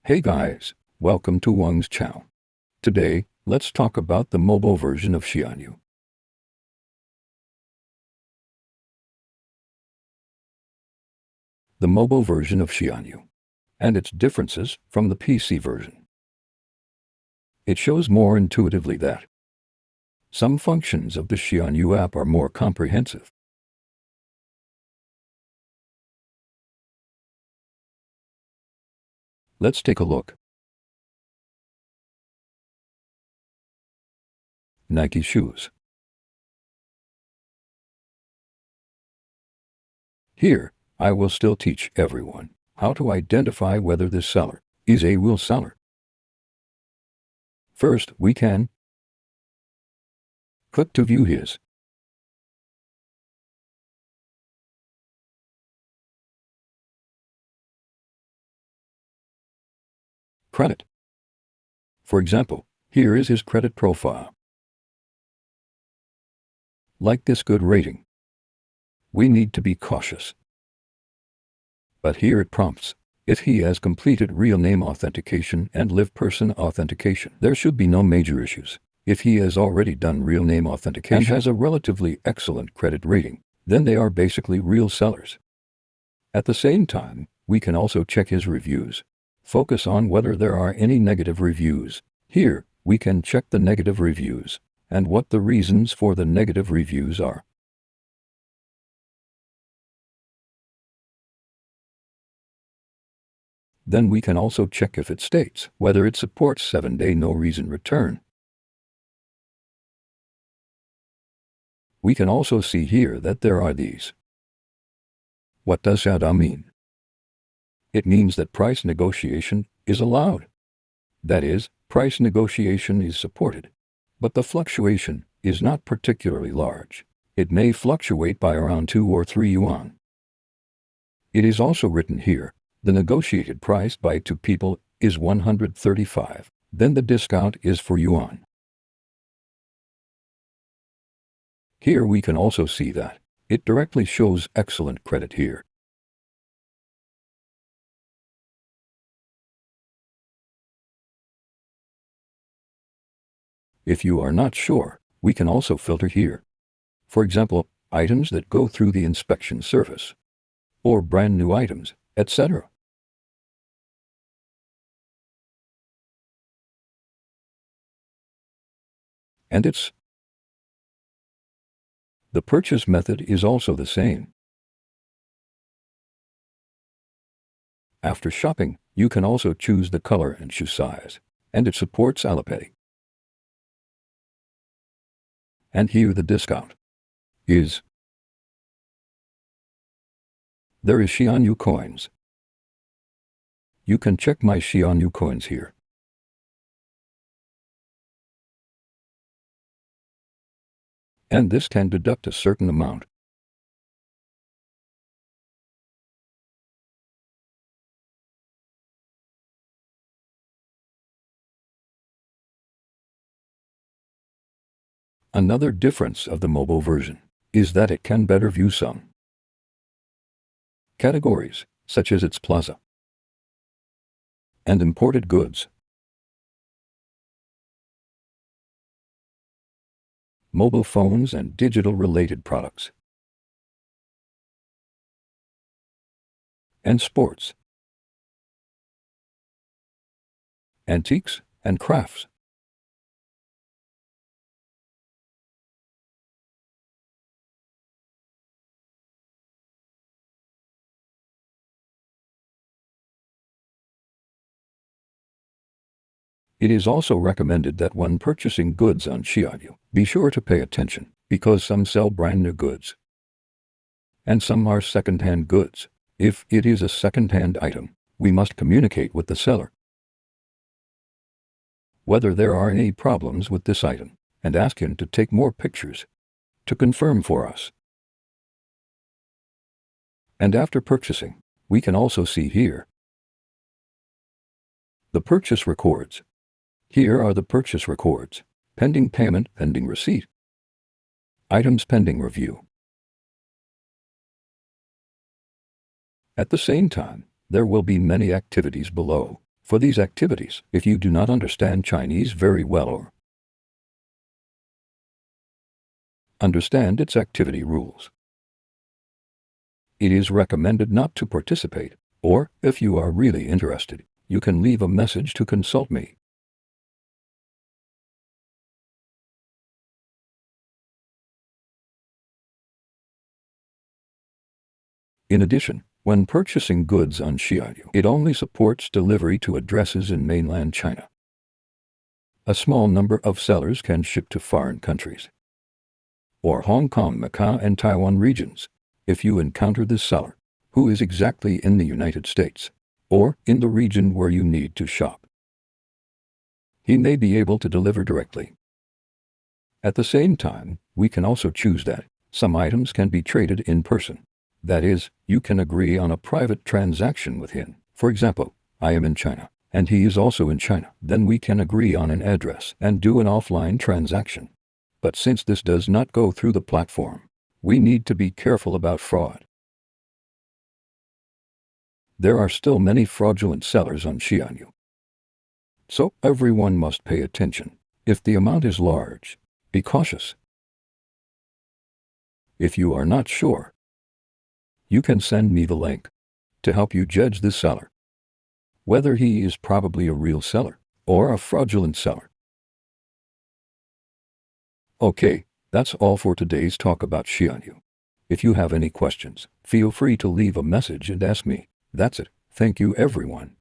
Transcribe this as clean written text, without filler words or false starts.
Hey guys, welcome to Wang's channel. Today, let's talk about the mobile version of Xianyu. The mobile version of Xianyu and its differences from the PC version. It shows more intuitively that some functions of the Xianyu app are more comprehensive. Let's take a look. Nike shoes. Here, I will still teach everyone how to identify whether this seller is a real seller. First, we can click to view his credit. For example, here is his credit profile. Like this good rating, we need to be cautious. But here it prompts if he has completed real name authentication and live person authentication. There should be no major issues. If he has already done real name authentication and has a relatively excellent credit rating, then they are basically real sellers. At the same time, we can also check his reviews. Focus on whether there are any negative reviews. Here, we can check the negative reviews and what the reasons for the negative reviews are. Then we can also check if it states whether it supports 7-day no-reason return. We can also see here that there are these. What does Taobao mean? It means that price negotiation is allowed. That is, price negotiation is supported, but the fluctuation is not particularly large. It may fluctuate by around 2 or 3 yuan. It is also written here, the negotiated price by 2 people is 135, then the discount is 4 yuan. Here we can also see that it directly shows excellent credit here. If you are not sure, we can also filter here. For example, items that go through the inspection service, or brand new items, etc. And the purchase method is also the same. After shopping, you can also choose the color and shoe size, and it supports Alipay. And here the discount is. There is Xianyu coins. You can check my Xianyu coins here. And this can deduct a certain amount. Another difference of the mobile version is that it can better view some categories, such as its plaza and imported goods, mobile phones and digital-related products, and sports, antiques, and crafts. It is also recommended that when purchasing goods on Xianyu, be sure to pay attention, because some sell brand new goods, and some are second-hand goods. If it is a second-hand item, we must communicate with the seller whether there are any problems with this item, and ask him to take more pictures to confirm for us. And after purchasing, we can also see here the purchase records. Here are the purchase records: pending payment, pending receipt, items pending review. At the same time, there will be many activities below. For these activities, if you do not understand Chinese very well or understand its activity rules, it is recommended not to participate, or, if you are really interested, you can leave a message to consult me. In addition, when purchasing goods on Xianyu, it only supports delivery to addresses in mainland China. A small number of sellers can ship to foreign countries, or Hong Kong, Macau, and Taiwan regions. If you encounter this seller, who is exactly in the United States, or in the region where you need to shop, he may be able to deliver directly. At the same time, we can also choose that some items can be traded in person. That is, you can agree on a private transaction with him. For example, I am in China, and he is also in China. Then we can agree on an address and do an offline transaction. But since this does not go through the platform, we need to be careful about fraud. There are still many fraudulent sellers on Xianyu. So everyone must pay attention. If the amount is large, be cautious. If you are not sure, you can send me the link to help you judge this seller, whether he is probably a real seller or a fraudulent seller. Okay, that's all for today's talk about Xianyu. If you have any questions, feel free to leave a message and ask me. That's it. Thank you, everyone.